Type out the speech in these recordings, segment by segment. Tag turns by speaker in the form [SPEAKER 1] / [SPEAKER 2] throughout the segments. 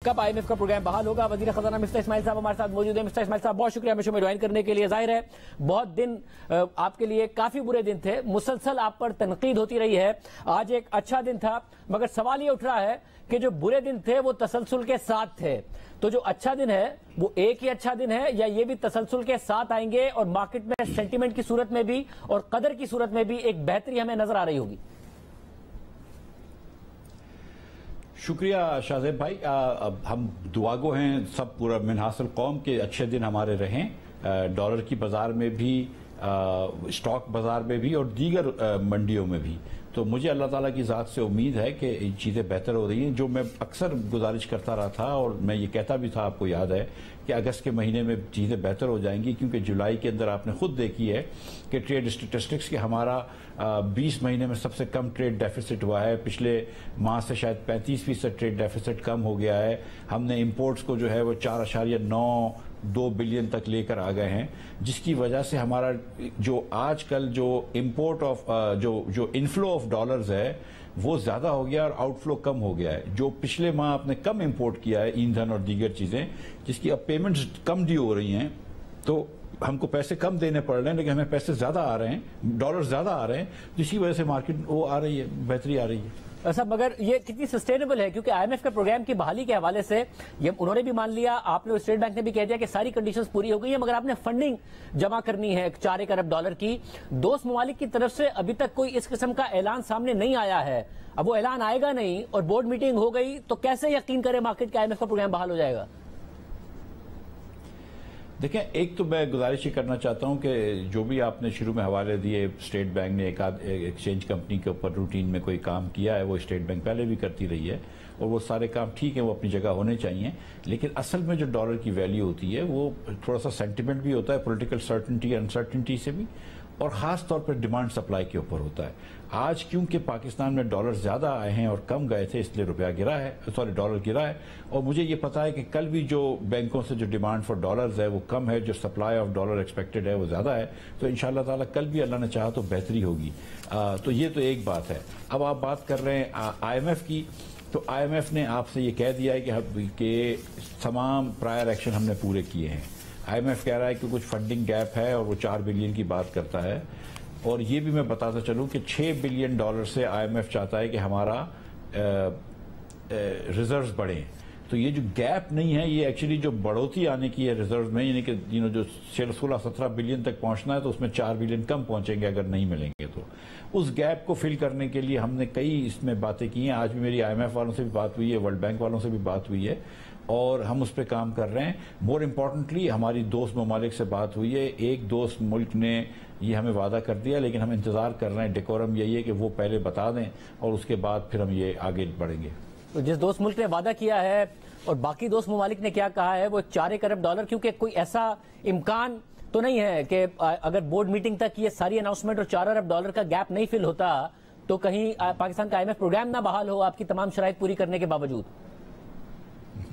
[SPEAKER 1] کب IMF کا programme بحال ہوگا؟ وزیر خزانہ مسٹر اسماعیل صاحب ہمارے ساتھ موجود ہیں. مسٹر اسماعیل صاحب بہت شکریہ ہمیں شو میں جوائن کرنے کے لیے. ظاہر ہے بہت دن آپ کے لیے کافی برے دن تھے, مسلسل آپ پر تنقید ہوتی رہی ہے. آج ایک اچھا دن تھا, مگر سوال یہ اٹھ رہا ہے کہ جو برے دن تھے وہ تسلسل کے ساتھ تھے, تو جو اچھا دن ہے وہ ایک ہی اچھا دن ہے یا یہ بھی تسلسل کے ساتھ آئیں گے اور مارکیٹ میں سینٹیمنٹ کی صورت میں بھی اور قدر کی صورت میں بھی ایک بہتری ہمیں نظر آ رہی ہوگی؟
[SPEAKER 2] شکریہ شاہزیب بھائی. ہم دعاگو ہیں سب پورا منحاصل قوم کے اچھے دن ہمارے رہیں, ڈالر کی بازار میں بھی, اسٹاک بازار میں بھی اور دیگر منڈیوں میں بھی. تو مجھے اللہ تعالیٰ کی ذات سے امید ہے کہ چیزیں بہتر ہو رہی ہیں. جو میں اکثر گزارش کرتا رہا تھا اور میں یہ کہتا بھی تھا, آپ کو یاد ہے کہ اگست کے مہینے میں چیزیں بہتر ہو جائیں گی, کیونکہ جولائی کے اندر آپ نے خود دیکھی ہے کہ ٹریڈ اسٹیٹسٹکس کے ہمارا 20 مہینے میں سب سے کم ٹریڈ ڈیفیسٹ ہوا ہے. پچھلے ماہ سے شاید 35% ٹریڈ ڈیفیسٹ کم ہو گیا ہے. ہم نے امپورٹس کو جو ہے وہ 4.92 بلین تک لے کر آ گئے ہیں, جس کی وجہ سے ہمارا جو آج کل جو امپورٹ آف جو انفلو آف ڈالرز ہے وہ زیادہ ہو گیا اور آؤٹ فلو کم ہو گیا ہے. جو پچھلے ماہ آپ نے کم امپورٹ کیا ہے ایندھن اور دیگر چیزیں, جس کی اب پیمنٹس کم ڈیو ہو رہی ہیں, تو ہم کو پیسے کم دینے پڑ رہے ہیں لیکن ہمیں پیسے زیادہ آ رہے ہیں, ڈالر زیادہ آ رہے ہیں, جس کی وجہ سے مارکیٹ وہ آ رہی ہے, بہتری آ رہی ہے.
[SPEAKER 1] صاحب مگر یہ کتنی سسٹینیبل ہے؟ کیونکہ IMF کے پروگرام کی بحالی کے حوالے سے یہ انہوں نے بھی مان لیا, آپ نے اسٹیٹ بینک نے بھی کہہ دیا کہ ساری کنڈیشنز پوری ہو گئی ہیں, مگر آپ نے فنڈنگ جمع کرنی ہے 4 ارب ڈالر کی. دوست ممالک کی طرف سے ابھی تک کوئی اس قسم کا اعلان سامنے نہیں آیا ہے. اب وہ اعلان آئے گا نہیں اور بورڈ میٹنگ ہو گئی تو کیسے یقین کرے مارکیٹ کہ IMF کا پروگرام بحال ہو جائے گا؟
[SPEAKER 2] دیکھیں, ایک تو میں گزارش یہ کرنا چاہتا ہوں کہ جو بھی آپ نے شروع میں حوالے دیے, اسٹیٹ بینک نے ایک ایکسچینج کمپنی کے اوپر روٹین میں کوئی کام کیا ہے, وہ اسٹیٹ بینک پہلے بھی کرتی رہی ہے اور وہ سارے کام ٹھیک ہیں, وہ اپنی جگہ ہونے چاہیے. لیکن اصل میں جو ڈالر کی ویلیو ہوتی ہے وہ تھوڑا سا سینٹیمنٹ بھی ہوتا ہے, پولیٹیکل سرٹنٹی انسرٹنٹی سے بھی, اور خاص طور پر ڈیمانڈ سپلائی کے اوپر ہوتا ہے. آج کیونکہ پاکستان میں ڈالر زیادہ آئے ہیں اور کم گئے تھے, اس لیے روپیہ گرا ہے, ڈالر گرا ہے. اور مجھے یہ پتا ہے کہ کل بھی جو بینکوں سے جو ڈیمانڈ فار ڈالرز ہے وہ کم ہے, جو سپلائی آف ڈالر ایکسپیکٹڈ ہے وہ زیادہ ہے. تو انشاءاللہ تعالیٰ کل بھی اللہ نے چاہا تو بہتری ہوگی. تو یہ تو ایک بات ہے. اب آپ بات کر رہے ہیں IMF کی, تو IMF نے آپ سے یہ کہہ دیا ہے کہ تمام پرائر ایکشن ہم نے پورے کیے ہیں. IMF کہہ رہا ہے کہ کچھ فنڈنگ گیپ ہے اور وہ 4 بلین کی بات کرتا ہے. اور یہ بھی میں بتاتا چلوں کہ 6 بلین ڈالر سے IMF چاہتا ہے کہ ہمارا ریزروز بڑھیں. تو یہ جو گیپ نہیں ہے, یہ ایکچولی جو بڑھوتی آنے کی ہے ریزروز میں, یعنی کہ جو 16-17 بلین تک پہنچنا ہے تو اس میں 4 بلین کم پہنچیں گے اگر نہیں ملیں گے. تو اس گیپ کو فل کرنے کے لیے ہم نے کئی اس میں باتیں کی ہیں. آج بھی میری IMF والوں سے بھی بات ہوئی ہے, ورلڈ بینک والوں سے بھی بات ہوئی ہے, اور ہم اس پہ کام کر رہے ہیں. مور امپورٹنٹلی ہماری دوست ممالک سے بات ہوئی ہے. ایک دوست ملک نے یہ ہمیں وعدہ کر دیا, لیکن ہم انتظار کر رہے ہیں. ڈیکورم یہی ہے کہ وہ پہلے بتا دیں اور اس کے بعد پھر ہم یہ آگے بڑھیں گے.
[SPEAKER 1] تو جس دوست ملک نے وعدہ کیا ہے اور باقی دوست ممالک نے کیا کہا ہے, وہ 4 ارب ڈالر, کیونکہ کوئی ایسا امکان تو نہیں ہے کہ اگر بورڈ میٹنگ تک یہ ساری اناؤنسمنٹ اور 4 ارب ڈالر کا گیپ نہیں فل ہوتا تو کہیں پاکستان کا IMF پروگرام نہ بحال ہو آپ کی تمام شرائط پوری کرنے کے باوجود؟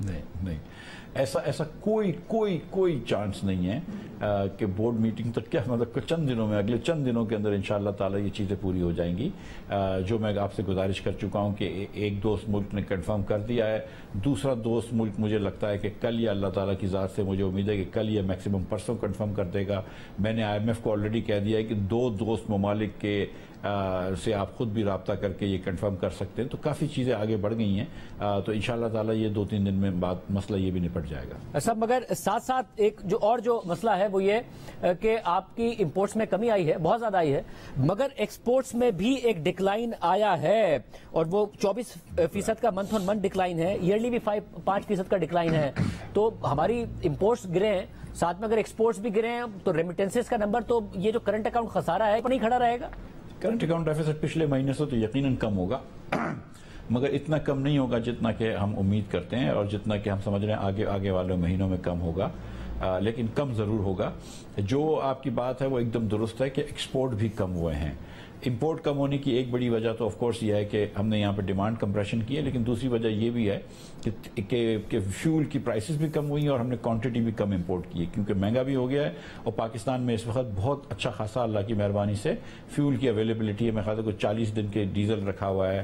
[SPEAKER 2] نہیں, ایسا کوئی چانس نہیں ہے کہ بورڈ میٹنگ تک, کیا مطلب چند دنوں میں, اگلے چند دنوں کے اندر انشاءاللہ تعالی یہ چیزیں پوری ہو جائیں گی. جو میں آپ سے گزارش کر چکا ہوں کہ ایک دوست ملک نے کنفرم کر دیا ہے, دوسرا دوست ملک مجھے لگتا ہے کہ کل یا اللہ تعالیٰ کی ذات سے مجھے امید ہے کہ کل یا میکسیمم پرسوں کنفرم کر دے گا. میں نے IMF کو آلریڈی کہہ دیا ہے کہ 2 دوست ممالک کے سے آپ خود بھی رابطہ کر کے یہ کنفرم کر سکتے ہیں. تو کافی چیزیں آگے بڑھ گئی ہیں, تو انشاءاللہ تعالیٰ یہ 2-3 دن میں مسئلہ یہ بھی نپٹ جائے گا.
[SPEAKER 1] سب مگر ساتھ ساتھ ایک جو مسئلہ ہے وہ یہ کہ آپ کی امپورٹس میں کمی آئی ہے, بہت زیادہ آئی ہے, مگر ایکسپورٹس میں بھی ایک ڈکلائن آیا ہے, اور وہ 24% کا منتھ آن منتھ ڈکلائن ہے, ایئرلی بھی 5% کا ڈکلائن ہے. تو ہماری امپورٹس گرے ہیں, ساتھ میں اگر ایکسپورٹس بھی گرے ہیں تو ریمیٹنسز کا نمبر, تو یہ جو کرنٹ اکاؤنٹ خسارہ ہے نہیں کھڑا رہے گا.
[SPEAKER 2] کرنٹ اکاؤنٹ ڈیفیسٹ پچھلے مہینے سے تو یقیناً کم ہوگا, مگر اتنا کم نہیں ہوگا جتنا کہ ہم امید کرتے ہیں اور جتنا کہ ہم سمجھ رہے ہیں آگے والے مہینوں میں کم ہوگا, لیکن کم ضرور ہوگا. جو آپ کی بات ہے وہ ایک دم درست ہے کہ ایکسپورٹ بھی کم ہوئے ہیں. امپورٹ کم ہونے کی ایک بڑی وجہ تو آف کورس یہ ہے کہ ہم نے یہاں پہ ڈیمانڈ کمپریشن کی ہے, لیکن دوسری وجہ یہ بھی ہے کہ فیول کی پرائسز بھی کم ہوئی ہیں اور ہم نے کوانٹٹی بھی کم امپورٹ کی ہے, کیونکہ مہنگا بھی ہو گیا ہے. اور پاکستان میں اس وقت بہت اچھا خاصا اللہ کی مہربانی سے فیول کی اویلیبلٹی ہے. میں خیال ہے کوئی 40 دن کے ڈیزل رکھا ہوا ہے,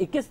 [SPEAKER 1] 21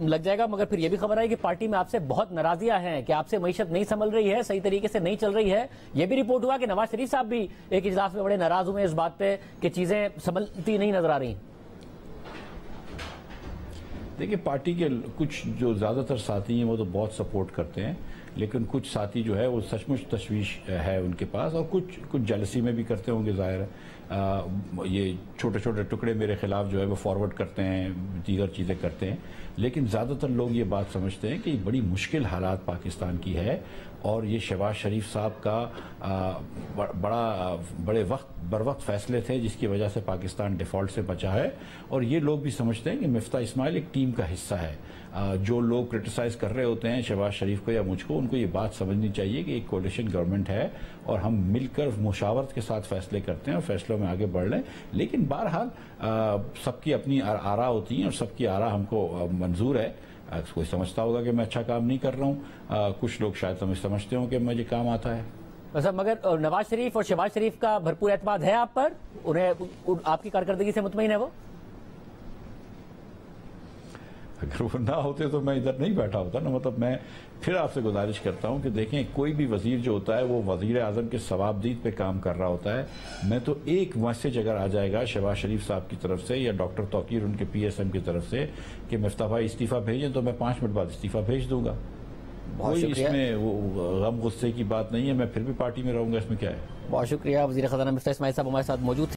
[SPEAKER 1] لگ جائے گا، مگر پھر یہ بھی خبر آئی کہ پارٹی میں آپ سے بہت ناراضیاں ہیں کہ آپ سے معیشت نہیں سنبھل رہی ہے، صحیح طریقے سے نہیں چل رہی ہے. یہ بھی رپورٹ ہوا کہ نواز شریف صاحب بھی ایک اجلاس میں بڑے ناراض ہوئے اس بات پہ کہ چیزیں سنبھلتی نہیں نظر آ رہی.
[SPEAKER 2] دیکھیں پارٹی کے کچھ جو زیادہ تر ساتھی ہیں وہ تو بہت سپورٹ کرتے ہیں، لیکن کچھ ساتھی جو ہے وہ سچ مچ تشویش ہے ان کے پاس، اور کچھ جیلسی میں بھی کرتے ہوں گے ظاہر ہے. یہ چھوٹے چھوٹے ٹکڑے میرے خلاف جو ہے وہ فارورڈ کرتے ہیں، دیگر چیزیں کرتے ہیں، لیکن زیادہ تر لوگ یہ بات سمجھتے ہیں کہ یہ بڑی مشکل حالات پاکستان کی ہے، اور یہ شہباز شریف صاحب کا بر وقت فیصلے تھے جس کی وجہ سے پاکستان ڈیفالٹ سے بچا ہے. اور یہ لوگ بھی سمجھتے ہیں کہ مفتاح اسماعیل ایک ٹیم کا حصہ ہے. جو لوگ کرٹیسائز کر رہے ہوتے ہیں شہباز شریف کو یا مجھ کو، ان کو یہ بات سمجھنی چاہیے کہ ایک کولیشن گورنمنٹ ہے اور ہم مل کر مشاورت کے ساتھ فیصلے کرتے ہیں اور فیصلوں میں آگے بڑھ لیں. لیکن بہرحال سب کی اپنی آراء ہوتی ہیں اور سب کی آراء ہم کو منظور ہے. کوئی سمجھتا ہوگا کہ میں اچھا کام نہیں کر رہا ہوں، کچھ لوگ شاید سمجھتے ہوں کہ مجھے کام آتا ہے.
[SPEAKER 1] مگر نواز شریف اور شہباز شریف کا بھرپور اعتماد ہے آپ پر؟ انہیں آپ کی کارکردگی سے مطمئن ہے وہ؟
[SPEAKER 2] اگر وہ نہ ہوتے تو میں ادھر نہیں بیٹھا ہوتا نا. مطلب میں پھر آپ سے گزارش کرتا ہوں کہ دیکھیں کوئی بھی وزیر جو ہوتا ہے وہ وزیر اعظم کے ثوابدید پہ کام کر رہا ہوتا ہے. میں تو ایک میسج اگر آ جائے گا شہباز شریف صاحب کی طرف سے یا ڈاکٹر توقیر ان کے پی ایس ایم کی طرف سے کہ مفتاح بھائی استعفیٰ بھیجیں، تو میں 5 منٹ بعد استعفیٰ بھیج دوں گا. کوئی اس میں غم غصے کی بات نہیں ہے. میں پھر بھی پارٹی میں رہوں گا، اس میں کیا ہے.
[SPEAKER 1] بہت شکریہ. وزیر خزانہ مفتاح اسماعیل صاحب ہمارے ساتھ موجود تھے.